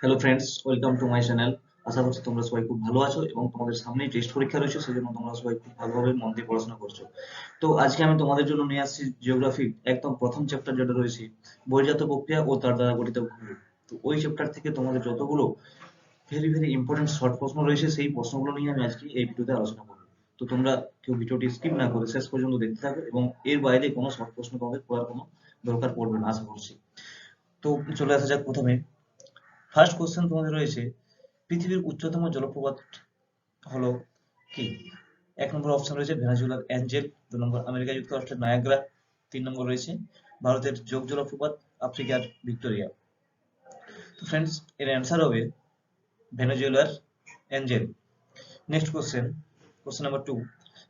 Hello friends, welcome to my channel. আশা করছি তোমরা সবাই খুব ভালো আছো এবং তোমাদের সামনেই টেস্ট পরীক্ষা রয়েছে, সেজন্য তোমরা সবাই খুব ভালোভাবে মন দিয়ে পড়াশোনা করছো। তো আজকে আমি তোমাদের জন্য নিয়ে আসছি জিওগ্রাফি একদম প্রথম চ্যাপ্টার যেটা রয়েছে, বহির্জাত প্রক্রিয়া ও তার দ্বারা গঠিত ভূগোল। তো ওই চ্যাপ্টার থেকে তোমাদের যতগুলো ভেরি ভেরি ইম্পর্টেন্ট শর্ট প্রশ্ন রয়েছে, সেই প্রশ্নগুলো নিয়ে আমি আজকে এই ভিডিওতে আলোচনা করবো। তো তোমরা কেউ ভিডিওটি স্কিপ না করে শেষ পর্যন্ত দেখতে থাকো এবং এর বাইরে কোনো শর্ট প্রশ্ন তোমাদের করার কোনো দরকার পড়বে না আশা করছি। তো চলে আসা যাক প্রথমে। ফার্স্ট কোশ্চেন তোমাদের রয়েছে, পৃথিবীর উচ্চতম জলপ্রপাত হলো কি? এক নম্বর অপশন রয়েছে ভেনেজুয়েলার অ্যাঞ্জেল, 2 নম্বর আমেরিকা যুক্তরাষ্ট্রের নায়াগ্রা, 3 নম্বর রয়েছে ভারতের যোগ জলপ্রপাত, আফ্রিকার ভিক্টোরিয়া। তো ফ্রেন্ডস, এর অ্যান্সার হবে ভেনেজুয়েলার Angel. Next question, question number 2,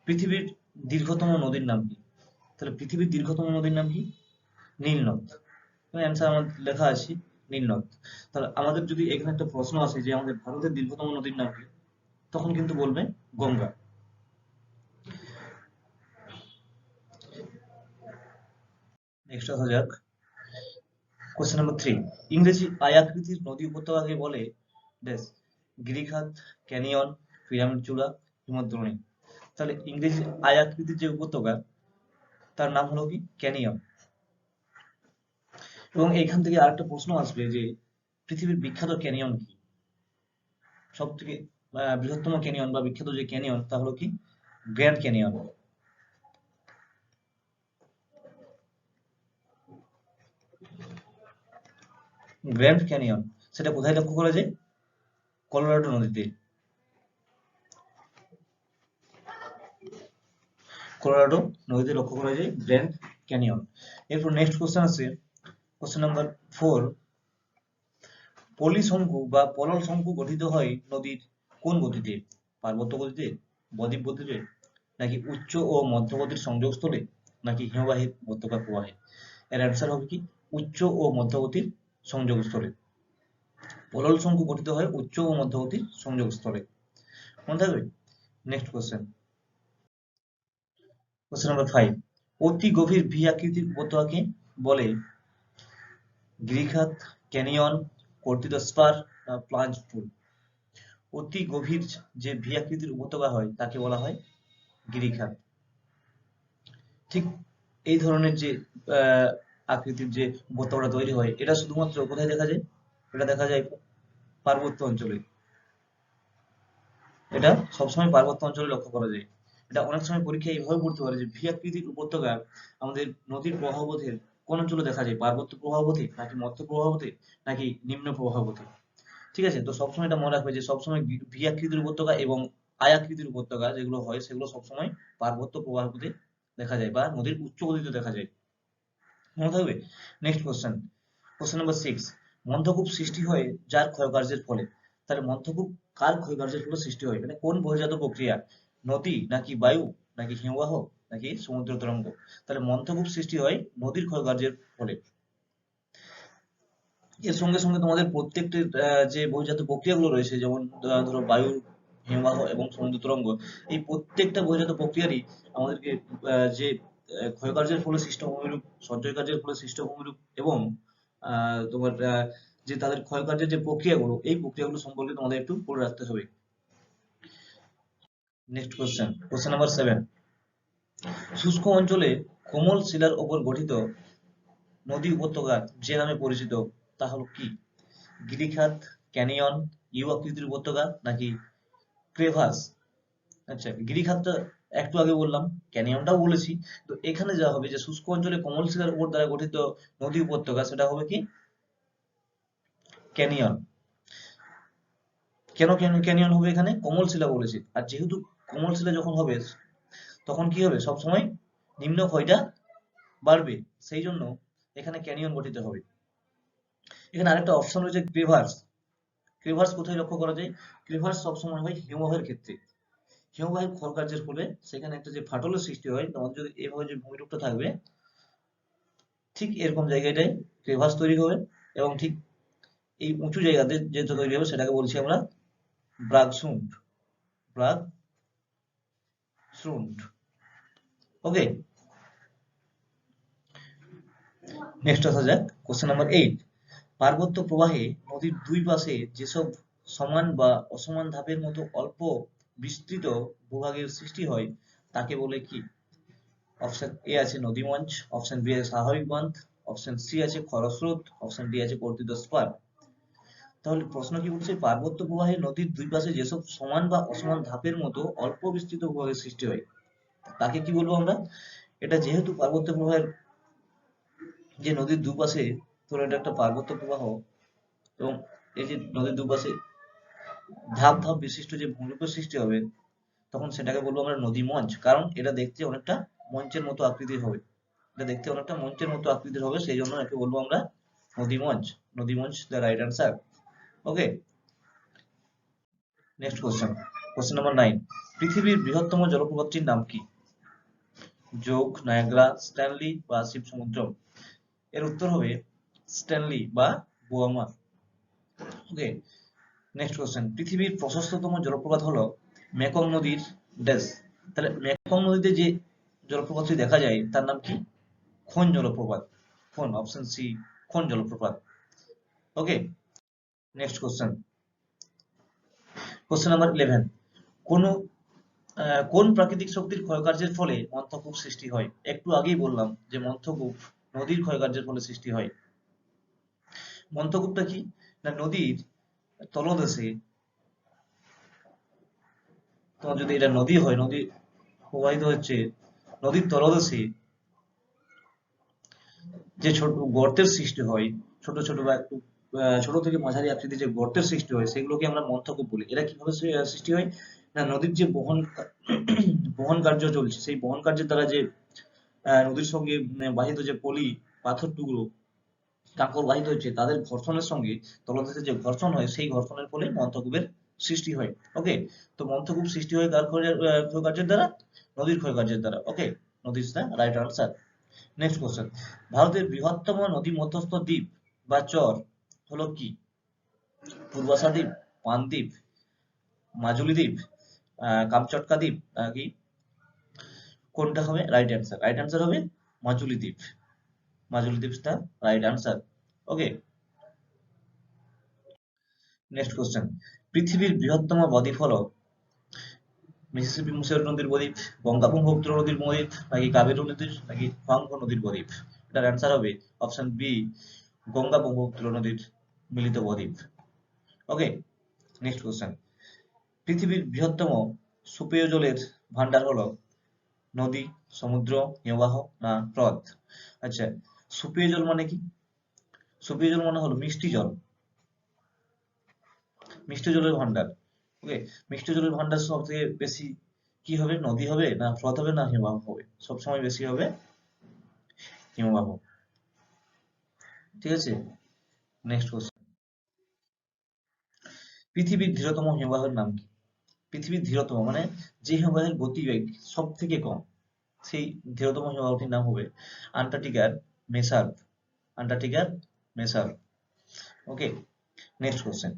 পৃথিবীর দীর্ঘতম নদীর নাম কি? তাহলে পৃথিবীর দীর্ঘতম নদীর নাম কি? নীল নদ। অ্যান্সার আমার লেখা আছে নীল নদ। তাহলে আমাদের যদি এখানে একটা প্রশ্ন আসে যে আমাদের ভারতের দীর্ঘতম নদীর নাম কি, তখন কিন্তু বলবে গঙ্গা। নেক্সট আসা যাক, কোশ্চেন নাম্বার 3, ইংরেজি আয়াকৃতির নদী উপত্যকাকে বলে ড্যাশ? গিরিখাত, ক্যানিয়ন, পিরামিড চূড়া, হিমদ্রোণী। তাহলে ইংরেজি আয়াকৃতির যে উপত্যকা, তার নাম হলো কি? ক্যানিয়ন। এবং এইখান থেকে আরেকটা প্রশ্ন আসবে যে পৃথিবীর বিখ্যাত ক্যানিয়ন কি? সব থেকে বৃহত্তম ক্যানিয়ন বা বিখ্যাত যে ক্যানিয়ন, তা হলো কি? Grand canyon. গ্র্যান্ড ক্যানিয়ন সেটা কোথায় লক্ষ্য করা যায়? কলোরাডো নদীতে। কলোরাডো নদীতে লক্ষ্য করা যায় গ্র্যান্ড ক্যানিয়ন। এরপর নেক্সট কোশ্চেন আছে, কোশ্চেন নাম্বার 4, পলিশঙ্কু বা পলল শঙ্কু গঠিত হয় নদীর কোন গতিতে? পার্বত্য গতিতে, বদ্বীপ গতিতে, নাকি উচ্চ ও মধ্যগতির সংযোগস্থলে, নাকি হিমবাহের উপত্যকা প্রবাহে? এর অ্যান্সার হবে কি? উচ্চ ও মধ্যগতির সংযোগস্থলে। পলল শঙ্কু গঠিত হয় উচ্চ ও মধ্যগতির সংযোগস্থলে। মনে থাকবে। নেক্সট কোশ্চেন, কোশ্চেন নাম্বার 5, অতি গভীর ভি আকৃতির উপত্যকাকে বলে? গিরিখাত, ক্যানিয়ন, কর্তিত স্পার, প্লাঞ্জ পুল। অতি গভীর যে ভি আকৃতির উপত্যকা হয় তাকে বলা হয় গিরিখাত। ঠিক এই ধরনের যে আকৃতির যে উপত্যকাটা তৈরি হয়, এটা শুধুমাত্র কোথায় দেখা যায়? এটা দেখা যায় পার্বত্য অঞ্চলে। এটা সবসময় পার্বত্য অঞ্চলে লক্ষ্য করা যায়। এটা অনেক সময় পরীক্ষায় এইভাবে পড়তে পারে যে ভি আকৃতির উপত্যকা আমাদের নদীর প্রবাহপথের কোন অঞ্চলে দেখা যায়? পার্বত্য প্রবাহপথে, নাকি মধ্য প্রবাহপথে, নাকি নিম্ন প্রবাহপথে? ঠিক আছে, তো সবসময় এটা মনে রাখবে যে সবসময় ভি আকৃতির উপত্যকা এবং আই আকৃতির উপত্যকা যেগুলো হয়, সেগুলো সবসময় পার্বত্য প্রবাহপথে দেখা যায় বা নদীর উচ্চ গতিতে দেখা যায়। মনে থাকবে। নেক্সট কোশ্চেন, কোশ্চেন নাম্বার 6, মন্থকূপ সৃষ্টি হয় যার ক্ষয়কার্যের ফলে? তাহলে মন্থকূপ কার ক্ষয়কার্যের ফলে সৃষ্টি হয়? মানে কোন বহির্জাত প্রক্রিয়া? নদী, নাকি বায়ু, নাকি হিমবাহ, নাকি সমুদ্র তরঙ্গ? তাহলে মন্থকূপ সৃষ্টি হয় নদীর ক্ষয়কার্যের ফলে। এর সঙ্গে সঙ্গে তোমাদের প্রত্যেকটি যে বহির্জাত প্রক্রিয়াগুলো রয়েছে, যেমন ধরো বায়ু, হিমবাহ এবং সমুদ্র তরঙ্গ, এই প্রত্যেকটা বহির্জাত প্রক্রিয়ারই আমাদেরকে যে ক্ষয়কার্যের ফলে সৃষ্ট ভূমিরূপ, সঞ্চয় কার্যের ফলে সৃষ্ট ভূমিরূপ এবং তোমার যে তাদের ক্ষয়কার্যের যে প্রক্রিয়াগুলো, এই প্রক্রিয়াগুলো সম্পর্কে তোমাদের একটু পড়ে রাখতে হবে। নেক্সট কোশ্চেন, কোশ্চেন নাম্বার 7, শুষ্ক অঞ্চলে কোমল শিলার ওপর গঠিত নদী উপত্যকা যে নামে পরিচিত, তা হলো কি? গিরিখাত, ক্যানিয়ন, ইউ আকৃতির উপত্যকা, নাকি ক্রেভাস? আচ্ছা, গিরিখাতটা একটু আগে বললাম, ক্যানিয়নটাও বলেছি। তো এখানে যা হবে যে শুষ্ক অঞ্চলে কোমল শিলার উপর দ্বারা গঠিত নদী উপত্যকা, সেটা হবে কি? ক্যানিয়ন। কেন ক্যানিয়ন হবে? এখানে কোমল শিলা বলেছি, আর যেহেতু কোমল শিলা যখন হবে, তখন কি হবে? সবসময় নিম্ন ক্ষয়টা বাড়বে, সেই জন্য এখানে ক্যানিয়ন গঠিত হবে। এখানে আরেকটা অপশন রয়েছে ক্রেভাস। ক্রেভাস কোথায় লক্ষ্য করা যায়? ক্রেভাস সবসময় হয় হিমবাহের ক্ষেত্রে। হিমবাহের ক্ষয়কার্যের ফলে সেখানে একটা যে ফাটলের সৃষ্টি হয়, তখন যদি এভাবে যে ভূমিরূপটা থাকবে, ঠিক এরকম জায়গাটায় ক্রেভাস তৈরি হবে। এবং ঠিক এই উঁচু জায়গাতে যেটা তৈরি হবে, সেটাকে বলছি আমরা ব্রাগশুন্ড। ব্রাগশুন্ড। ওকে। নেক্সট আসা যাক, কোশ্চেন নাম্বার 8, পার্বত্য প্রবাহে নদীর দুই পাশে যেসব সমান বা অসমান ধাপের মতো অল্প বিস্তৃত ভূভাগের সৃষ্টি হয় তাকে বলে কি? অপশন এ আছে নদীমঞ্চ, অপশন বি আছে স্বাভাবিক বাঁধ, অপশন সি আছে খরস্রোত, অপশন ডি আছে কর্তিত স্পার। তাহলে প্রশ্ন কি বলছে? পার্বত্য প্রবাহে নদীর দুই পাশে যেসব সমান বা অসমান ধাপের মতো অল্প বিস্তৃত ভূভাগের সৃষ্টি হয় তাকে কি বলবো আমরা? এটা যেহেতু পার্বত্য প্রবাহের যে নদীর দুপাশে, তোর এটা একটা পার্বত্য প্রবাহ এবং এই যে নদীর দুপাশে ধাপ ধাপ বিশিষ্ট যে ভূমিরূপের সৃষ্টি হবে তখন সেটাকে বলবো আমরা নদী মঞ্চ। কারণ এটা দেখতে অনেকটা মঞ্চের মতো আকৃতির হবে, এটা দেখতে অনেকটা মঞ্চের মতো আকৃতির হবে, সেই জন্য একে বলবো আমরা নদী মঞ্চ। নদী মঞ্চ the right answer. Okay, next question, question number 9। পৃথিবীর বৃহত্তম জলপ্রপাতটির নাম কি? যোগ, নায়াগ্রা, স্ট্যানলি বা শিব সমুদ্রম? এর উত্তর হবে স্ট্যানলি বা বোয়ামা। ওকে, নেক্সট কোশ্চেন, পৃথিবীর প্রশস্ততম জলপ্রপাত হলো মেকং নদীর ড্যাশ। তাহলে মেকং নদীতে যে জলপ্রপাতটি দেখা যায় তার নাম কি? খন জলপ্রপাত। খন, অপশন সি, খন জলপ্রপাত। ওকে, নেক্সট কোশ্চেন, কোশ্চেন নাম্বার 11। কোন কোন প্রাকৃতিক শক্তির ক্ষয়কার্যের ফলে মন্থকূপ সৃষ্টি হয়? একটু আগেই বললাম যে মন্থকূপ নদীর ক্ষয়কার্যের ফলে সৃষ্টি হয়। মন্থকূপটা কি? না, নদীর তলদেশে, তোমার যদি এটা নদী হয়, নদী প্রবাহিত হচ্ছে, নদীর তলদেশে যে ছোট গর্তের সৃষ্টি হয়, ছোট ছোট বা একটু ছোট থেকে মাঝারি আকৃতির যে গর্তের সৃষ্টি হয় সেগুলোকে আমরা মন্থকূপ বলি। এরা কিভাবে সৃষ্টি হয়? না, নদীর যে বহন কার্য চলছে সেই বহন কার্যের দ্বারা যে নদীর সঙ্গে বাহিত যে পলি, পাথর টুকরো, কাঁকর বাহিত হচ্ছে, তাদের ঘর্ষণের সঙ্গে তলদেশে যে ঘর্ষণ হয় সেই ঘর্ষণের ফলে মন্থকূপের সৃষ্টি হয়। ওকে, তো মন্থকূপ সৃষ্টি হয় কার ক্ষয়কার্যের দ্বারা? নদীর ক্ষয়কার্যের দ্বারা। ওকে, নদী is the right answer. Next question, ভারতের বৃহত্তম নদী মধ্যস্থ দ্বীপ বা চর হলো কি? পূর্বাশা দ্বীপ, পানদ্বীপ, মাজুলি দ্বীপ, কামচটকা দ্বীপ, নাকি কোনটা হবে রাইট অ্যান্সার? রাইট অ্যান্সার হবে মাজুলি দ্বীপ। মাজুলি দ্বীপ the right answer. Okay, next question, পৃথিবীর বৃহত্তম বদ্বীপ হলো মিসিসিপি মুসের নদীর বদ্বীপ, গঙ্গা ব্রহ্মপুত্র নদীর বদ্বীপ, নাকি কাবেরী নদীর, নাকি হোয়াংহো নদীর বদ্বীপ? এটার অ্যান্সার হবে অপশন বি, গঙ্গা ব্রহ্মপুত্র নদীর মিলিত বদ্বীপ। ওকে, নেক্সট কোশ্চেন, পৃথিবীর বৃহত্তম সুপেয় জলের ভান্ডার হলো নদী, সমুদ্র, হিমবাহ না হ্রদ? আচ্ছা, সুপেয় জল মানে কি? সুপেয় জল মানে হলো মিষ্টি জল, মিষ্টি জলের ভান্ডার। ওকে, মিষ্টি জলের ভান্ডার সব থেকে বেশি কি হবে? নদী হবে না হ্রদ হবে না হিমবাহ হবে? সবসময় বেশি হবে হিমবাহ। ঠিক আছে, নেক্সট কোশ্চেন, পৃথিবীর ধীরতম হিমবাহের নাম কি? পৃথিবীর ধীরতম মানে যে হিমবাহের গতিবেগ সব থেকে কম, সেই ধীরতম হিমবাহটির নাম হবে আন্টার্কটিকার মেসার্ভ। আন্টার্কটিকার মেসার্ভ। ওকে, নেক্সট কোশ্চেন,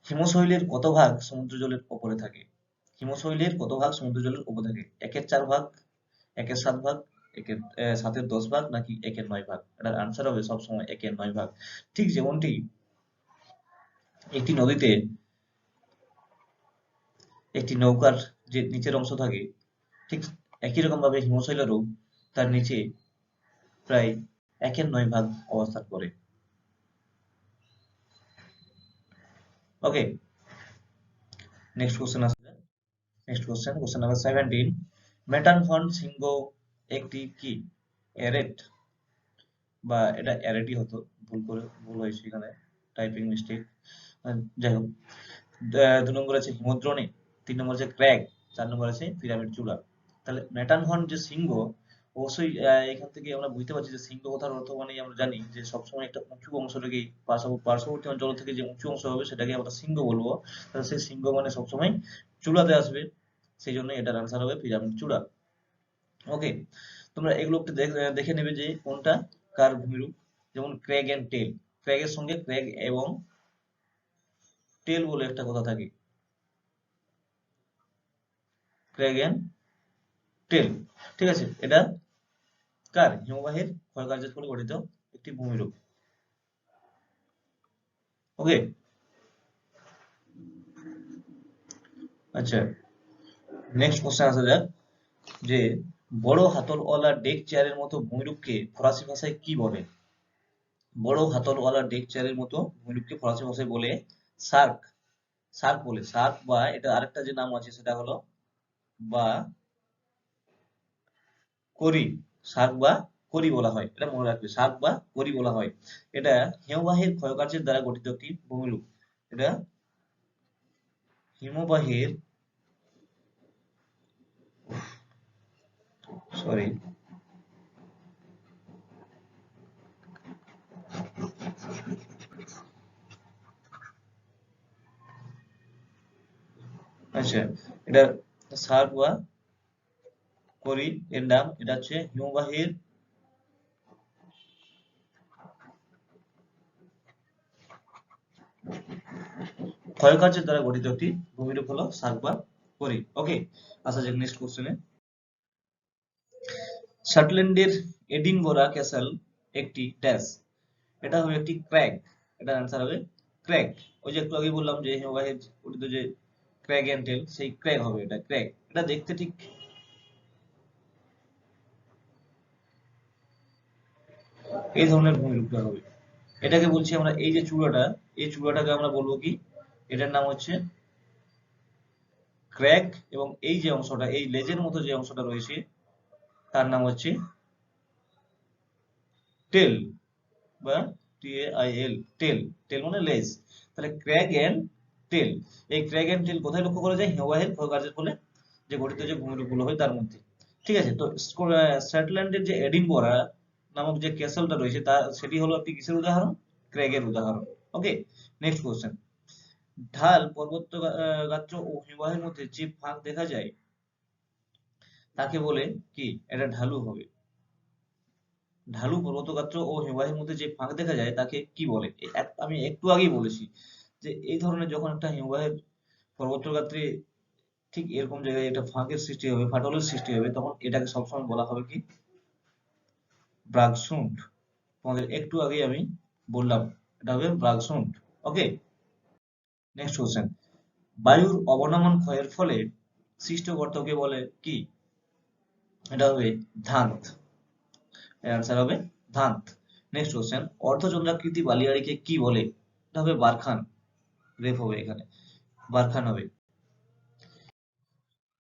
হিমশৈলের কত ভাগ সমুদ্র জলের উপরে থাকে? হিমশৈলের কত ভাগ সমুদ্র জলের উপরে থাকে? 1/4 ভাগ, 1/7 ভাগ, 7/10 ভাগ, নাকি 1/9 ভাগ? এটার আনসার হবে সবসময় 1/9 ভাগ। ঠিক যেমনটি একটি নদীতে একটি নৌকার যে নিচের অংশ থাকে, ঠিক একই রকম ভাবে হিমশৈলেরও তার নিচে প্রায় 1/9 ভাগ অবস্থান করে। ওকে, নেক্সট কোশ্চেন আসছে, নেক্সট কোশ্চেন, কোশ্চেন নাম্বার 17। মেটানফন সিংহ একটি কি? এরেট, বা এটা অ্যারেটি হতো, ভুল হয়েছে এখানে, টাইপিং মিস্টেক। যাই হোক, 2 নম্বর আছে হিমদ্রোণী, 3 নম্বর আছে ক্র্যাগ, 4 নম্বর আছে পিরামিড চূড়া। তাহলে মেটানহর্ন যে সিংহ, অবশ্যই এখান থেকে আমরা বুঝতে পারছি যে সিংহ কথার অর্থ মানে আমরা জানি যে সবসময় একটা উঁচু অংশটাকে, পার্শ্ববর্তী অঞ্চল থেকে যে উঁচু অংশ হবে সেটাকে আমরা সিংহ বলবো। তাহলে সেই সিংহ মানে সবসময় চূড়াতে আসবে, সেই জন্য এটার আনসার হবে পিরামিড চূড়া। ওকে, তোমরা এগুলো একটু দেখে নেবে যে কোনটা কার ভূমিরূপ। যেমন ক্র্যাগ এন্ড টেল, ক্র্যাগের সঙ্গে ক্র্যাগ এবং টেল বলে একটা কথা থাকে, ক্র্যাগ এন্ড টেল। ঠিক আছে, এটা কার? হিমবাহের ক্ষয়কার্যের ফলে গঠিত একটি ভূমিরূপ। ওকে। আচ্ছা, নেক্সট কোশ্চেন আসা যাক যে বড় হাতলওয়ালা ডেক চেয়ারের মতো ভূমিরূপকে ফরাসি ভাষায় কি বলে? বড় হাতলওয়ালা ডেক চেয়ারের মতো ভূমিরূপকে ফরাসি ভাষায় বলে শার্ক। শার্ক বলে, শার্ক বা এটা আরেকটা যে নাম আছে সেটা হলো বা করি। শার্ক বা করি বলা হয়, এটা মনে রাখবে, শার্ক বা করি বলা হয়। এটা হিমবাহের ক্ষয়কার্যের দ্বারা গঠিত একটি ভূমিরূপ। এটা হিমবাহের, সরি, আচ্ছা, এটা শার্ক বা করি এর নাম। এটা হচ্ছে হিমবাহের ক্ষয়কার্যের দ্বারা গঠিত একটি ভূমিরূপ হলো শার্ক বা করি। ওকে, আসা যাক নেক্সট কোশ্চেনে। স্কটল্যান্ডের এডিনবরা ক্যাসেল একটি ড্যাশ। এটা হবে একটি ক্র্যাগ। এটা আনসার হবে ক্র্যাগ। ওই যে একটু আগে বললাম যে হিমবাহের গঠিত যে ক্র্যাগ এন্ড টেল, সেই ক্র্যাগ হবে এটা, ক্র্যাগ। এটা দেখতে ঠিক এই ধরনের ভূমিরূপটা হবে। এটাকে বলছি আমরা, এই যে চূড়াটা, এই চূড়াটাকে আমরা বলবো কি, এটার নাম হচ্ছে ক্র্যাগ। এবং এই যে অংশটা, এই লেজের মতো যে অংশটা রয়েছে তার নাম হচ্ছে টেল বা TAIL, টেল। টেল মানে লেজ। তাহলে ক্র্যাগ এন্ড টেল, এই ক্র্যাগ এন্ড টেল কোথায় লক্ষ্য করা যায়? হিমবাহের ক্ষয়কার্যের ফলে যে গঠিত যে ভূমিরূপগুলো হয় তার মধ্যে। ঠিক আছে, তো স্কটল্যান্ডের যে এডিনবরা নামক যে ক্যাসেলটা রয়েছে তা, সেটি হলো একটি কিসের উদাহরণ? ক্র্যাগের উদাহরণ। ওকে, নেক্সট কোশ্চেন। ঢাল পর্বত গাত্র ও হিমবাহের মধ্যে যে ফাঁক দেখা যায় তাকে বলে কি? এটা ঢালু হবে। ঢালু পর্বতগাত্র ও হিমবাহের মধ্যে যে ফাঁক দেখা যায় তাকে কি বলে? আমি একটু আগেই বলেছি যে এই ধরনের যখন একটা হিমবাহের পর্বতগাত্রে ঠিক এরকম জায়গায় একটা ফাঁকের সৃষ্টি হবে, ফাটলের সৃষ্টি হবে, তখন এটাকে সবসময় বলা হবে কি? ব্রাগসুন্ড। তোমাদের একটু আগেই আমি বললাম, এটা হবে ব্রাগসুন্ড। ওকে, নেক্সট কোশ্চেন। বায়ুর অবনমন ক্ষয়ের ফলে সৃষ্ট গর্তকে বলে কি? এটা হবে ধান্ত। এর আনসার হবে ধান্ত। Next question. অর্ধচন্দ্রাকৃতি বালিয়াড়িকে কি বলে? এটা হবে বারখান। রেফ হবে এখানে, বারখান হবে।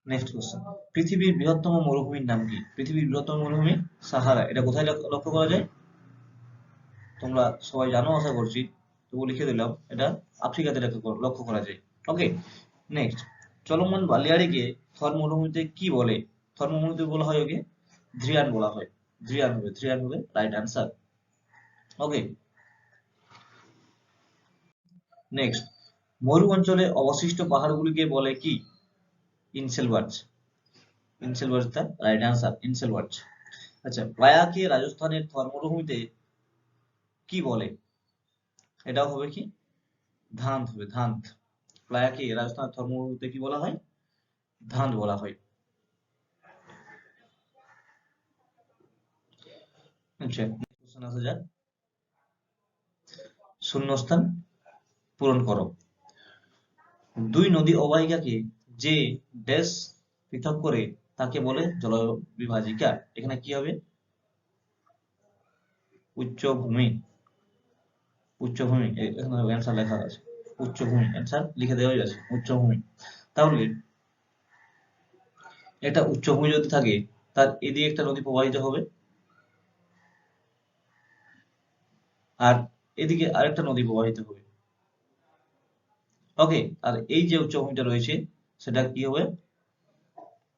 Next question. পৃথিবীর বৃহত্তম মরুভূমির নাম কি? পৃথিবীর বৃহত্তম মরুভূমি সাহারা। এটা কোথায় লক্ষ্য করা যায়? তোমরা সবাই জানো আশা করছি, তবু লিখে দিলাম, এটা আফ্রিকাতে লক্ষ্য করা যায়। ওকে, নেক্সট। চলমান বালিয়াড়িকে থর মরুভূমিতে কি বলে? থর মরুভূমিতে বলা হয় ওকে ধ্রিয়ান বলা হয়। ধ্রিয়ান হবে, ধ্রিয়ান হবে রাইট আনসার। ওকে, নেক্সট। মরু অঞ্চলে অবশিষ্ট পাহাড়গুলিকে বলে কি? Inselberg. Inselberg the right answer, inselberg. আচ্ছা, প্লায়াকে রাজস্থানের থর মরুভূমিতে কি বলে? এটাও হবে কি? ধান্ত হবে, ধান্ত। প্লায়াকে রাজস্থানের থর মরুভূমিতে কি বলা হয়? ধান্ত বলা হয়। আচ্ছা, কোশ্চেন আসা যাক। শূন্যস্থান পূরণ করো। দুই নদী অববাহিকাকে যে ড্যাশ পৃথক করে তাকে বলে জলবিভাজিকা। এখানে কি হবে? উচ্চভূমি। উচ্চভূমি, এখানে অ্যান্সার লেখা আছে উচ্চভূমি, অ্যান্সার লিখে দেওয়াই আছে উচ্চভূমি। তাহলে একটা উচ্চভূমি যদি থাকে, তার এদিকে একটা নদী প্রবাহিত হবে, আর এদিকে আরেকটা নদী প্রবাহিত হবে। ওকে, আর এই যে উচ্চভূমিটা রয়েছে সেটা কি হবে?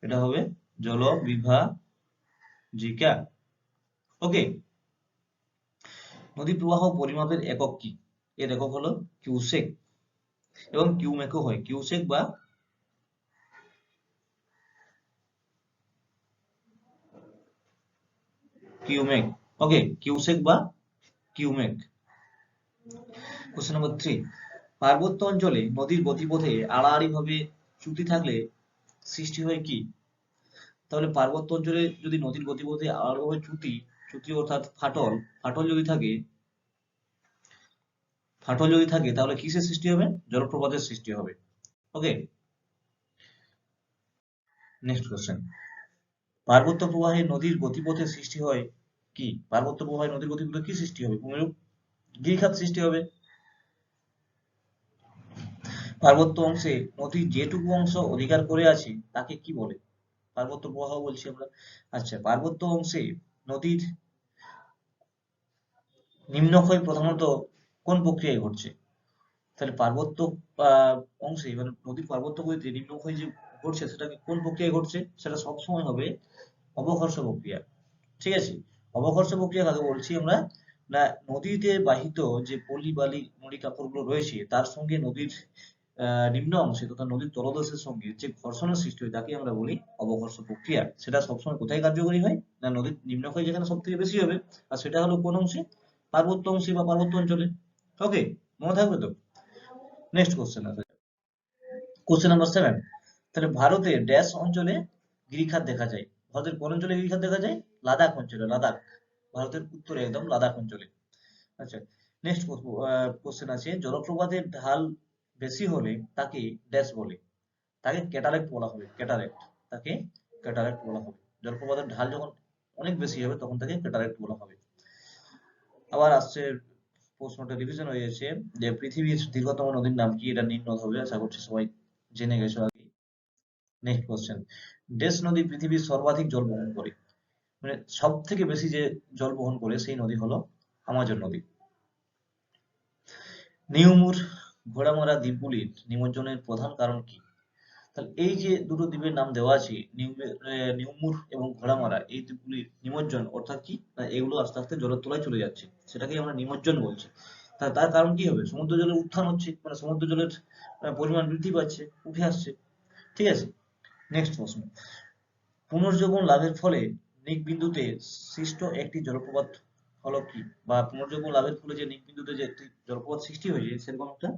এটা হবে জলবিভাজিকা। ওকে, নদী প্রবাহ পরিমাপের একক কি? এর একক হলো কিউসেক। এবং কিউমেকও হয়, কিউসেক বা কিউমেক। ওকে, কিউসেক বা কিউমেক। Question number 3। পার্বত্য অঞ্চলে নদীর গতিপথে আড়াআড়ি ভাবে চ্যুতি থাকলে সৃষ্টি হয় কি? তাহলে পার্বত্য অঞ্চলে যদি নদীর গতিপথে আড়াআড়ি ভাবে চ্যুতি, চ্যুতি অর্থাৎ ফাটল, ফাটল যদি থাকে ফাটল যদি থাকে তাহলে কিসের সৃষ্টি হবে? জলপ্রপাতের সৃষ্টি হবে। ওকে, নেক্সট কোশ্চেন। পার্বত্য প্রবাহে নদীর গতিপথের সৃষ্টি হয় কি? পার্বত্য প্রবাহে নদীর গতিপথে কি সৃষ্টি হবে? ভূমিরূপ, গিরিখাত সৃষ্টি হবে। পার্বত্য অংশে নদীর যেটুকু অংশ অধিকার করে আছে তাকে কি বলে? পার্বত্য প্রবাহ বলছি আমরা। আচ্ছা, পার্বত্য অংশে নদীর নিম্নক্ষয় প্রধানত কোন প্রক্রিয়ায় ঘটছে? তাহলে পার্বত্য অংশে মানে নদীর পার্বত্য গতিতে নিম্নক্ষয় যে ঘটছে সেটাকে কোন প্রক্রিয়ায় ঘটছে? সেটা সবসময় হবে অবকর্ষ প্রক্রিয়া। ঠিক আছে, অবকর্ষ প্রক্রিয়া কাকে বলছি আমরা? না, নদীতে বাহিত যে পলি বালি নুড়ি কাকড়গুলো রয়েছে তার সঙ্গে নদীর নিম্ন অংশে তথা নদীর তলদেশের সঙ্গে যে ঘর্ষণের সৃষ্টি হয় তাকে আমরা বলি অবকর্ষ প্রক্রিয়া। সেটা সবসময় কোথায় কার্যকরী হয়? না, নদীর নিম্নক্ষয় যেখানে সব থেকে বেশি হবে, আর সেটা হলো কোন অংশে? পার্বত্য অংশে বা পার্বত্য অঞ্চলে। ওকে, মনে থাকবে তো? নেক্সট কোশ্চেন আছে, কোশ্চেন নাম্বার 7। তাহলে ভারতের ড্যাশ অঞ্চলে গিরিখাত দেখা যায়? ভারতের কোন অঞ্চলে গিরিখাত দেখা যায়? লাদাখ অঞ্চলে, লাদাখ, ভারতের উত্তরে একদম লাদাখ অঞ্চলে। আচ্ছা, নেক্সট কোশ্চেন আছে, জলপ্রপাতের ঢাল বেশি হলে তাকে ড্যাশ বলে? তাকে ক্যাটারেক্ট বলা হবে, ক্যাটারেক্ট, তাকে ক্যাটারেক্ট বলা হবে। জলপ্রপাতের ঢাল যখন অনেক বেশি হবে তখন তাকে ক্যাটারেক্ট বলা হবে। আবার আসছে প্রশ্নটা রিভিশন হয়ে গেছে যে পৃথিবীর দীর্ঘতম নদীর নাম কি? এটা নীল নদ হবে, আশা করছি সবাই জেনে গেছো আগে। নেক্সট কোশ্চেন, ড্যাশ নদী পৃথিবীর সর্বাধিক জল বহন করে? মানে সব থেকে বেশি যে জল বহন করে সেই নদী হলো আমাজন নদী। নিউমুর ঘোড়ামারা দ্বীপগুলির নিমজ্জনের প্রধান কারণ কি? তাহলে এই যে দুটো দ্বীপের নাম দেওয়া আছে, নিউমুর এবং ঘোড়ামারা, এই দ্বীপগুলির নিমজ্জন অর্থাৎ কি? না, এগুলো আস্তে আস্তে জলের তলায় চলে যাচ্ছে, সেটাকে আমরা নিমজ্জন বলছি। তার কারণ কি হবে? সমুদ্র জলের উত্থান হচ্ছে, মানে সমুদ্র জলের পরিমাণ বৃদ্ধি পাচ্ছে, উঠে আসছে। ঠিক আছে, নেক্সট প্রশ্ন, পুনর্জীবন লাভের ফলে নিকবিন্দুতে সৃষ্ট একটি জলপ্রপাত হলো কি? বা পুনর্জীবন লাভের ফলে যে নিকবিন্দুতে যে একটি জলপ্রপাত সৃষ্টি হয়েছে সেরকম একটা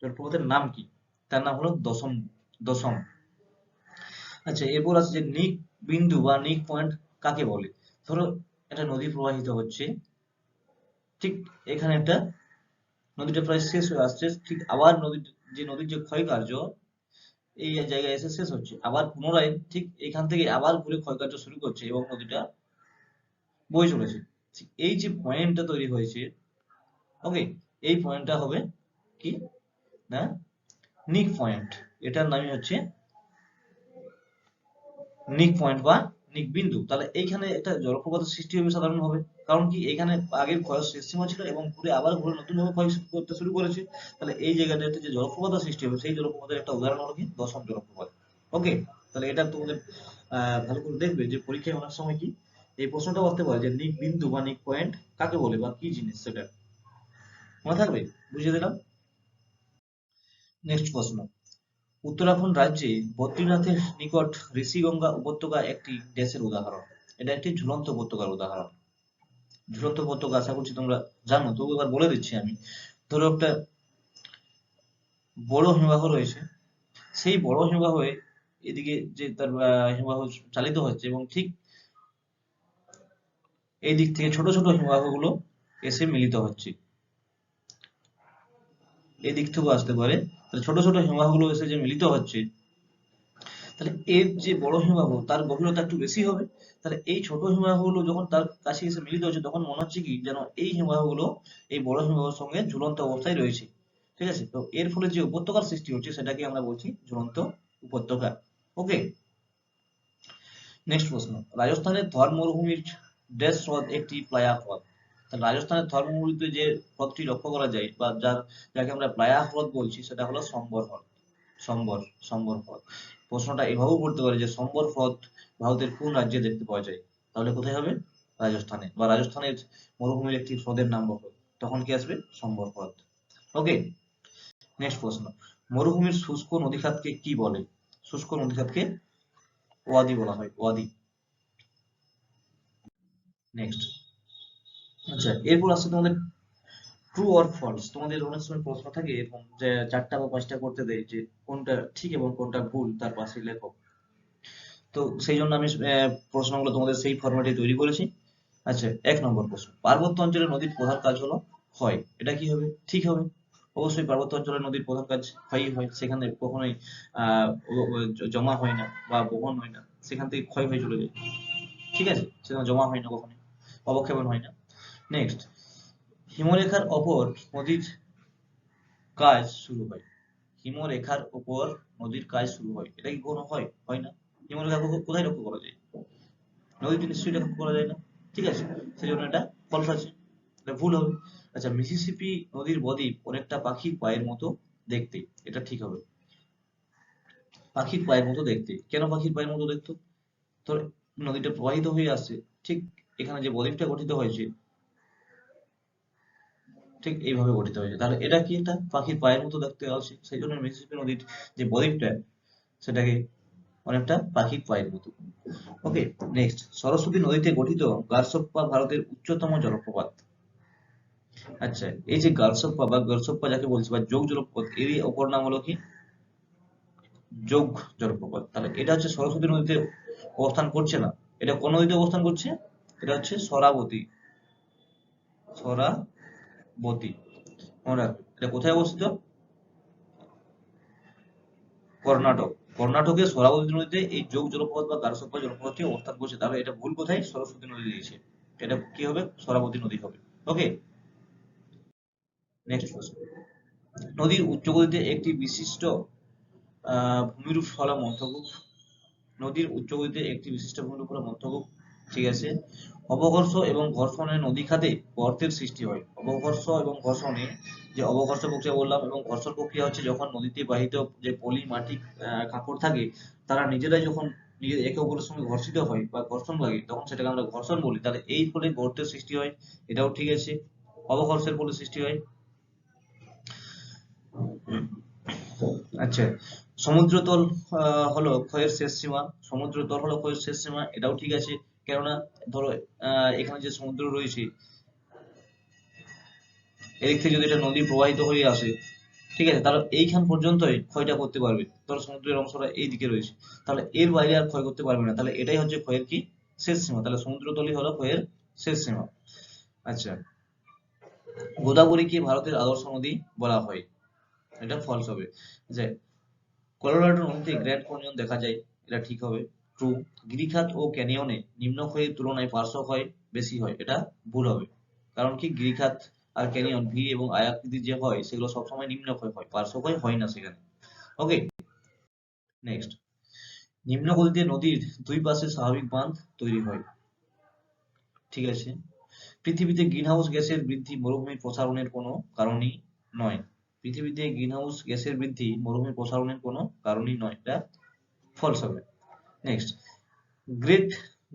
জলপ্রপাতের নাম কি? তার নাম হলো দশম, দশম। আচ্ছা, এরপর আছে যে নিক বিন্দু বা নিক পয়েন্ট কাকে বলে? ধরো একটা নদী প্রবাহিত হচ্ছে, ঠিক এখানে একটা নদীটা প্রায় শেষ হয়ে আসছে, ঠিক আবার নদীর যে ক্ষয় কার্য এই জায়গায় এসে শেষ হচ্ছে, আবার পুনরায় ঠিক এখান থেকে আবার ঘুরে ক্ষয় কার্য শুরু করছে এবং নদীটা বয়ে চলেছে। ঠিক এই যে পয়েন্টটা তৈরি হয়েছে, ওকে, এই পয়েন্টটা হবে কি? না, নিক পয়েন্ট। এটার নামই হচ্ছে নিক পয়েন্ট বা নিক বিন্দু। তাহলে এইখানে একটা জলপ্রপাতের সৃষ্টি হবে সাধারণভাবে, কারণ কি এখানে আগের ক্ষয়ের শেষ সীমা ছিল এবং ঘুরে নতুন ভাবে ক্ষয় করতে শুরু করেছে। তাহলে এই জায়গাটাতে যে জলপ্রপাতের সৃষ্টি হবে সেই জলপ্রপাতের একটা উদাহরণ হলো কি? দশম জলপ্রপাত। ওকে, তাহলে এটা তোমাদের ভালো করে দেখবে যে পরীক্ষায় অনেক সময় কি এই প্রশ্নটা আসতে পারে যে নিক বিন্দু বা নিক পয়েন্ট কাকে বলে বা কি জিনিস, সেটা মনে থাকবে। বুঝিয়ে দিলাম। নেক্সট প্রশ্ন, উত্তরাখণ্ড রাজ্যে বদ্রীনাথের নিকট ঋষিগঙ্গা উপত্যকা একটি দেশের উদাহরণ। এটা একটি ঝুলন্ত উপত্যকার উদাহরণ। ঝুলন্ত উপত্যকা আশা করছি তোমরা জানো, তবু এবার বলে দিচ্ছি আমি। ধরো একটা বড় হিমবাহ রয়েছে, সেই বড় হিমবাহে এদিকে যে তার হিমবাহ চালিত হচ্ছে এবং ঠিক এই দিক থেকে ছোট ছোট হিমবাহগুলো এসে মিলিত হচ্ছে, এই দিক থেকেও আসতে পারে। ছোট ছোট হিমবাহগুলো এসে যে মিলিত হচ্ছে, তাহলে এর যে বড় হিমবাহ তার গভীরতা একটু বেশি হবে। তাহলে এই ছোট হিমবাহগুলো যখন তার কাছে এসে মিলিত হচ্ছে তখন মনে হচ্ছে কি যেন এই হিমবাহগুলো এই বড় হিমবাহের সঙ্গে ঝুলন্ত অবস্থায় রয়েছে। ঠিক আছে, তো এর ফলে যে উপত্যকার সৃষ্টি হচ্ছে সেটাকে আমরা বলছি ঝুলন্ত উপত্যকা। ওকে, নেক্সট প্রশ্ন, রাজস্থানের থর মরুভূমির ড্যাশ হ্রদ একটি প্লায়া হ্রদ? তাহলে রাজস্থানের থর মরুভূমিতে যে হ্রদটি লক্ষ্য করা যায় বা যাকে আমরা প্লায়া হ্রদ বলছি সেটা হলো সম্বর হ্রদ। সম্বর, সম্বর হ্রদ। প্রশ্নটা এভাবেও করতে পারে যে সম্বর হ্রদ ভারতের কোন রাজ্যে দেখতে পাওয়া যায়? তাহলে কোথায় হবে? রাজস্থানে, বা রাজস্থানের মরুভূমির একটি হ্রদের নাম বলো, তখন কি আসবে? সম্বর হ্রদ। ওকে, নেক্সট প্রশ্ন, মরুভূমির শুষ্ক নদীখাতকে কি বলে? শুষ্ক নদীখাতকে ওয়াদি বলা হয়, ওয়াদি। নেক্সট, আচ্ছা, এরপর আসছে তোমাদের ট্রু অর ফলস। তোমাদের অনেক সময় প্রশ্ন থাকে এরকম যে 4টা বা 5টা করতে দেয় যে কোনটা ঠিক এবং কোনটা ভুল তার পাশে লেখো। তো সেই জন্য আমি প্রশ্নগুলো তোমাদের সেই ফরম্যাটে তৈরি করেছি। আচ্ছা, 1 নম্বর প্রশ্ন, পার্বত্য অঞ্চলের নদীর প্রধান কাজ হলো ক্ষয়। এটা কি হবে? ঠিক হবে। অবশ্যই পার্বত্য অঞ্চলে নদীর প্রধান কাজ ক্ষয়ই হয়, সেখানে কখনোই জমা হয় না বা বহন হয় না, সেখান থেকে ক্ষয় হয়ে চলে যায়। ঠিক আছে, সেখানে জমা হয় না কখনোই, অবক্ষেপণ হয় না। নেক্সট, হিমরেখার অপর নদীর কাজ শুরু হয়। হিমরেখার উপর নদীর কাজ শুরু হয়, এটা কি কোনো হয়? হয় না। হিমরেখা কোথায় লক্ষ্য করা যায়? নদীতে নিশ্চয়ই লক্ষ্য করা যায় না। ঠিক আছে, সেই জন্য এটা ফলস আছে, এটা ভুল হবে। আচ্ছা, মিসিসিপি নদীর বদ্বীপ অনেকটা পাখির পায়ের মতো দেখতে, এটা ঠিক হবে। পাখির পায়ের মতো দেখতে, কেন পাখির পায়ের মতো দেখতে? ধর নদীটা প্রবাহিত হয়ে আসছে, ঠিক এখানে যে বদ্বীপটা গঠিত হয়েছে ঠিক এইভাবে গঠিত হয়েছে, তাহলে এটা কি? একটা পাখির পায়ের মতো দেখতে আসছে, সেই জন্য মিসিসিপি নদীর যে বদ্বীপটা সেটাকে অনেকটা পাখির পায়ের মতো। ওকে, নেক্সট, সরস্বতী নদীতে গঠিত গারসপ্পা ভারতের উচ্চতম জলপ্রপাত। আচ্ছা, এই যে গারসপ্পা বা গারসপ্পা যাকে বলছি বা যোগ জলপ্রপাত, এরই অপর নাম হলো কি? যোগ জলপ্রপাত। তাহলে এটা হচ্ছে সরস্বতী নদীতে অবস্থান করছে না, এটা কোন নদীতে অবস্থান করছে? এটা হচ্ছে সরাবতী। সরাবতী, মনে রাখবে। এটা কোথায় অবস্থিত? কর্ণাটক। কর্ণাটকের সরাবতী নদীতে এই যোগ জলপ্রপাত বা গারসপ্পা জলপ্রপাতটি অবস্থান করছে। তাহলে এটা ভুল কোথায়? সরস্বতী নদী দিয়েছে, এটা কি হবে? সরাবতী নদী হবে। ওকে, নেক্সট প্রশ্ন, নদীর উচ্চগতিতে একটি বিশিষ্ট ভূমিরূপ হলো মধ্যকূপ। নদীর উচ্চগতিতে একটি বিশিষ্ট ভূমিরূপ হলো মধ্যকূপ। ঠিক আছে, অবঘর্ষ এবং ঘর্ষণে নদী খাতে গর্তের সৃষ্টি হয়। অবঘর্ষ এবং ঘর্ষণে, যে অবঘর্ষ প্রক্রিয়া বললাম এবং ঘর্ষণ প্রক্রিয়া হচ্ছে যখন নদীতে বাহিত যে পলি মাটি কাঁকড় থাকে, তারা নিজেরাই যখন নিজে একে অপরের সঙ্গে ঘর্ষিত হয় বা ঘর্ষণ লাগে, তখন সেটাকে আমরা ঘর্ষণ বলি। তাহলে এই ফলে গর্তের সৃষ্টি হয়, এটাও ঠিক আছে। অবঘর্ষের ফলে সৃষ্টি হয়। আচ্ছা, সমুদ্রতল হলো ক্ষয়ের শেষ সীমা। সমুদ্রতল হলো ক্ষয়ের শেষ সীমা, এটাও ঠিক আছে। কেননা ধরো এখানে যে সমুদ্র রয়েছে, এদিক থেকে যদি একটা নদী প্রবাহিত হয়ে আসে, ঠিক আছে, তাহলে এইখান পর্যন্তই ক্ষয়টা করতে পারবে। ধরো সমুদ্রের অংশটা এই দিকে রয়েছে, তাহলে এর বাইরে আর ক্ষয় করতে পারবে না। তাহলে এটাই হচ্ছে ক্ষয়ের কি? শেষ সীমা। তাহলে সমুদ্রতলই হলো ক্ষয়ের শেষ সীমা। আচ্ছা, গোদাবরীকে ভারতের আদর্শ নদী বলা হয়, এটা ফলস হবে। যে কলোরাডো নদীতে গ্র্যান্ড ক্যানিয়ন দেখা যায়, এটা ঠিক হবে, ট্রু। গিরিখাত ও ক্যানিয়নে নিম্নক্ষয়ের তুলনায় পার্শ্বক্ষয় বেশি হয়, এটা ভুল হবে। কারণ কি? গিরিখাত আর ক্যানিয়ন ভি এবং আয়াকৃতির যে হয় সেগুলো সবসময় নিম্নক্ষয় হয়, পার্শ্বক্ষয় হয় না সেখানে। ওকে, নেক্সট, নিম্ন গতিতে নদীর দুই পাশে স্বাভাবিক বাঁধ তৈরি হয়। ঠিক আছে, পৃথিবীতে গ্রিনহাউস গ্যাসের বৃদ্ধি মরুভূমির প্রসারণের কোনো কারণই নয়। পৃথিবীতে গ্রিনহাউস গ্যাসের বৃদ্ধি মরুভূমির প্রসারণের কোনো কারণই নয়, এটা ফলস হবে। নেক্সট, গ্রেট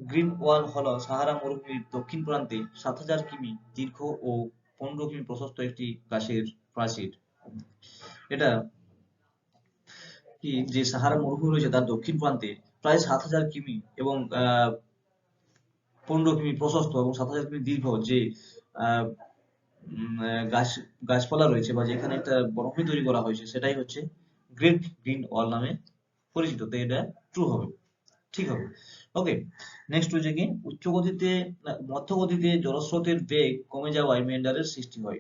গ্রিন ওয়াল হলো সাহারা মরুভূমির দক্ষিণ প্রান্তে ৭,০০০ কিমি দীর্ঘ ও ১৫ কিমি প্রশস্ত একটি গাছের প্রাচীর। এটা কি? যে সাহারা মরুভূমি রয়েছে তার দক্ষিণ প্রান্তে প্রায় ৭,০০০ কিমি এবং ১৫ কিমি প্রশস্ত এবং ৭,০০০ কিমি দীর্ঘ যে আহ, গাছ গাছপালা রয়েছে বা যেখানে একটা বনভূমি তৈরি করা হয়েছে, সেটাই হচ্ছে গ্রেট গ্রিন ওয়াল নামে পরিচিত। তো এটা ট্রু হবে, ঠিক হবে। ওকে, নেক্সট হচ্ছে কি? উচ্চ গতিতে মধ্য গতিতে জলস্রোতের বেগ কমে যাওয়ায় মেন্ডারের সৃষ্টি হয়।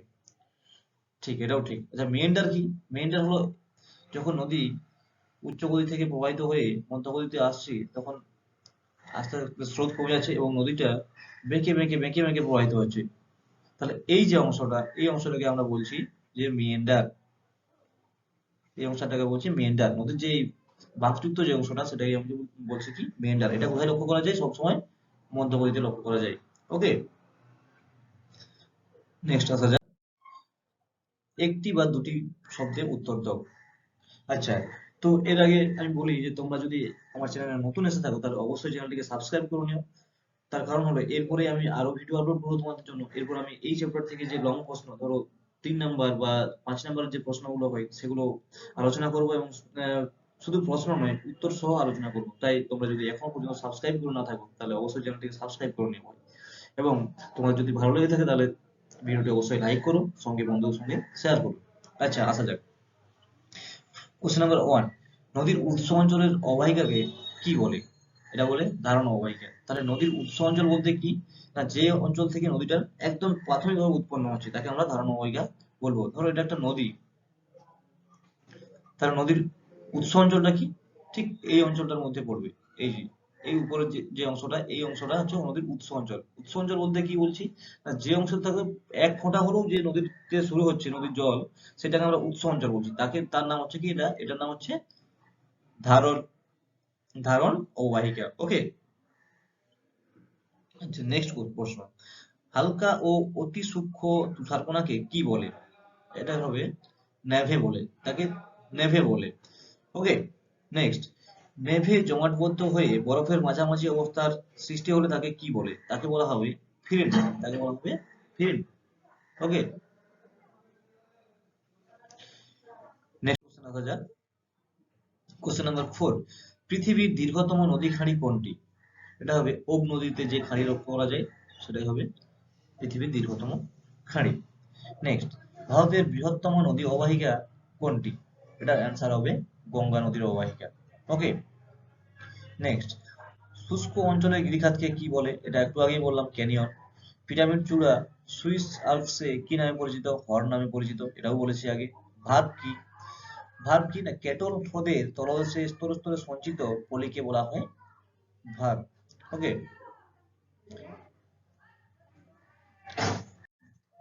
ঠিক, এটাও ঠিক। আচ্ছা, মেন্ডার কি? মেন্ডার হলো যখন নদী উচ্চ গতি থেকে প্রবাহিত হয়ে মধ্য গতিতে আসছে, তখন আস্তে আস্তে স্রোত কমে যাচ্ছে এবং নদীটা বেঁকে বেঁকে প্রবাহিত হচ্ছে। তাহলে এই যে অংশটা, এই অংশটাকে আমরা বলছি যে মিয়েন্ডার। এই অংশটাকে বলছি মিয়েন্ডার। নদীর যে বাঁকযুক্ত যে অংশটা, সেটাকে আমি বলছি কি? মিয়েন্ডার। এটা কোথায় লক্ষ্য করা যায়? সবসময় মধ্যগতিতে লক্ষ্য করা যায়। ওকে, নেক্সট আসা যাক, একটি বা দুটি শব্দের উত্তর দাও। আচ্ছা, তো এর আগে আমি বলি যে তোমরা যদি আমার চ্যানেলে নতুন এসে থাকো, তাহলে অবশ্যই চ্যানেলটিকে সাবস্ক্রাইব করে নিও। তার কারণ হলো এরপরে আমি আরো ভিডিও আপলোড করবো তোমাদের জন্য। এরপর আমি এই চ্যাপ্টার থেকে যে লং প্রশ্ন, ধরো ৩ নাম্বার বা ৫ নাম্বারের যে প্রশ্নগুলো হয় সেগুলো আলোচনা করবো এবং শুধু প্রশ্ন নয়, উত্তর সহ আলোচনা করবো। তাই তোমরা যদি এখনো পর্যন্ত সাবস্ক্রাইব করে না থাকো, তাহলে অবশ্যই চ্যানেলটিকে সাবস্ক্রাইব করে নিও। এবং তোমার যদি ভালো লেগে থাকে, তাহলে ভিডিওটি অবশ্যই লাইক করো, সঙ্গে বন্ধুদের সঙ্গে শেয়ার করো। আচ্ছা, আসা যাক কোশ্চেন নাম্বার 1, নদীর উৎস অঞ্চলের অববাহিকাকে কি বলে? এটা বলে ধারণ অববাহিকা। তাহলে নদীর উৎস অঞ্চল বলতে কি? না, যে অঞ্চল থেকে নদীটার একদম প্রাথমিকভাবে উৎপন্ন হচ্ছে তাকে আমরা ধারণ অববাহিকা বলবো। ধরো এটা একটা নদী, তাহলে নদীর উৎস অঞ্চলটা কি? ঠিক এই অঞ্চলটার মধ্যে পড়বে। এই যে এই উপরের যে অংশটা, এই অংশটা হচ্ছে নদীর উৎস অঞ্চল। উৎস অঞ্চল বলতে কি বলছি, না যে অংশ থেকে এক ফোঁটা হলেও যে নদীতে শুরু হচ্ছে নদীর জল, সেটাকে আমরা উৎস অঞ্চল বলছি। তার নাম হচ্ছে কি, এটার নাম হচ্ছে ধারণ ধারণ অববাহিকা। ওকে, আচ্ছা নেক্সট প্রশ্ন, হালকা ও অতি সূক্ষ্ম তুষারকণাকে কি বলে? এটা হবে নেভে বলে, তাকে নেভে বলে। ওকে, নেক্সট, নেভে জমাটবদ্ধ হয়ে বরফের মাঝামাঝি অবস্থার সৃষ্টি হলে তাকে কি বলে? তাকে বলা হবে ফিরিন। তাকে বলা হবে ফিরিন। ওকে, নেক্সট কোশ্চেন আসা যাক। কোশ্চেন নাম্বার 4, পৃথিবীর দীর্ঘতম নদী খাঁড়ি কোনটি? এটা হবে ওব নদীতে যে খাঁড়ি লক্ষ্য করা যায় সেটাই হবে পৃথিবীর দীর্ঘতম খাঁড়ি। নেক্সট, ভারতের বৃহত্তম নদী অববাহিকা কোনটি? এটার অ্যান্সার হবে গঙ্গা নদীর অববাহিকা। ওকে, নেক্সট, শুষ্ক অঞ্চলের গিরিখাতকে কি বলে? এটা একটু আগেই বললাম, ক্যানিয়ন। পিরামিড চূড়া সুইস আল্পসে কি নামে পরিচিত? হর্ন নামে পরিচিত, এটাও বলেছি আগে। ভার্ব কি? ভার্ব কি না কেটল হ্রদের তলদেশে স্তরে স্তরে সঞ্চিত পলিকে বলা হয় ভার্ব। ওকে,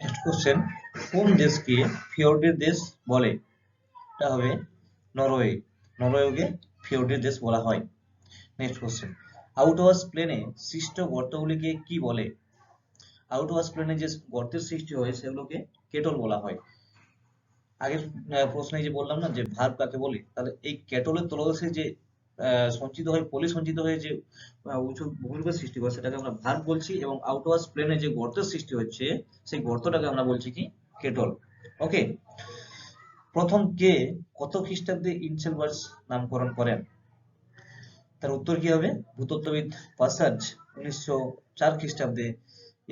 নেক্সট কোশ্চেন, কোন দেশকে ফিওর্ডের দেশ বলে? এটা হবে নরওয়ে। নরওয়েকে ফিওর্ডের দেশ বলা হয়। নেক্সট কোশ্চেন, আউটওয়াশ প্লেনে সৃষ্ট গর্তগুলিকে কি বলে? আউটওয়াশ প্লেনে যে গর্তের সৃষ্টি হয় সেগুলোকে কেটল বলা হয়। আগের প্রশ্নে যে বললাম না যে ভার্ব কাকে বলে, তাহলে এই কেটলের তলদেশে যে সঞ্চিত হয়, পলি সঞ্চিত হয়ে যে উঁচু ভূমিরূপের সৃষ্টি হয়, সেটাকে আমরা ভার্ব বলছি। এবং আউটওয়াশ প্লেনে যে গর্তের সৃষ্টি হচ্ছে, সেই গর্তটাকে আমরা বলছি কি, কেটল। ওকে, প্রথম কে কত খ্রিস্টাব্দে ইনসেলবার্স নামকরণ করেন? তার উত্তর কি হবে? ভূতত্ত্ববিদ পাসার্জ 1904 খ্রিস্টাব্দে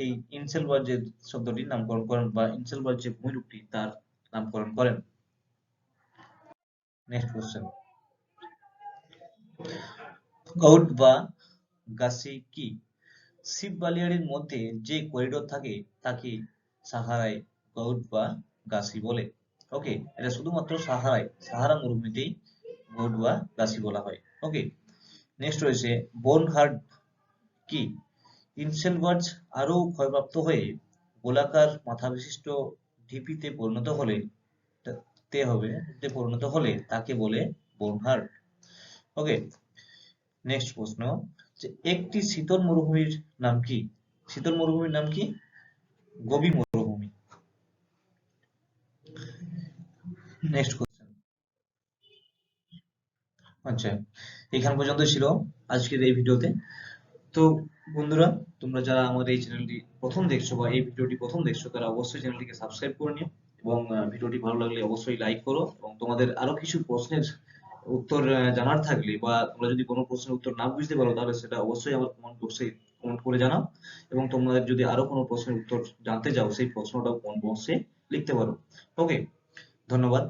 এই ইনসেলবার্গ যে শব্দটির নামকরণ করেন, বা ইনসেলবার্গ যে ভূমিরূপটি তার নামকরণ করেন। নেক্সট কোশ্চেন, গৌড বা গাসি কি? শিব বালিয়াড়ির মধ্যে যে করিডোর থাকে তাকে সাহারায় গৌড বা গাসি বলে। ওকে, এটা শুধুমাত্র সাহারা মরুভূমিতেই গৌড বা গাসি বলা হয়। ওকে, নেক্সট রয়েছে বোনহার্ড কি? ইনসেলবার্গ আরও ক্ষয়প্রাপ্ত হয়ে গোলাকার মাথা বিশিষ্ট ঢিপিতে পরিণত হলে তাকে বলে বোনহার্ড। ওকে, নেক্সট প্রশ্ন, যে একটি শীতল মরুভূমির নাম কি? শীতল মরুভূমির নাম কি? গোবি মরুভূমি। নেক্সট কোশ্চেন, আচ্ছা এখান পর্যন্ত ছিল আজকের এই ভিডিওতে। তো বন্ধুরা, তোমরা যারা আমার এই চ্যানেলটি প্রথম দেখছো বা এই ভিডিওটি প্রথম দেখছো, তারা অবশ্যই চ্যানেলটিকে সাবস্ক্রাইব করে নিও। এবং ভিডিওটি ভালো লাগলে অবশ্যই লাইক করো। এবং তোমাদের আরো কিছু প্রশ্নের উত্তর জানার থাকলে, বা তোমরা যদি কোনো প্রশ্নের উত্তর না বুঝতে পারো, তাহলে সেটা অবশ্যই আমার কমেন্ট বক্সে কমেন্ট করে জানাও। এবং তোমাদের যদি আরো কোনো প্রশ্নের উত্তর জানতে চাও, সেই প্রশ্নটাও কমেন্ট বক্সে লিখতে পারো। ওকে, ধন্যবাদ।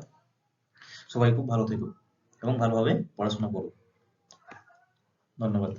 সবাই খুব ভালো থেকো এবং ভালোভাবে পড়াশোনা করো। ধন্যবাদ।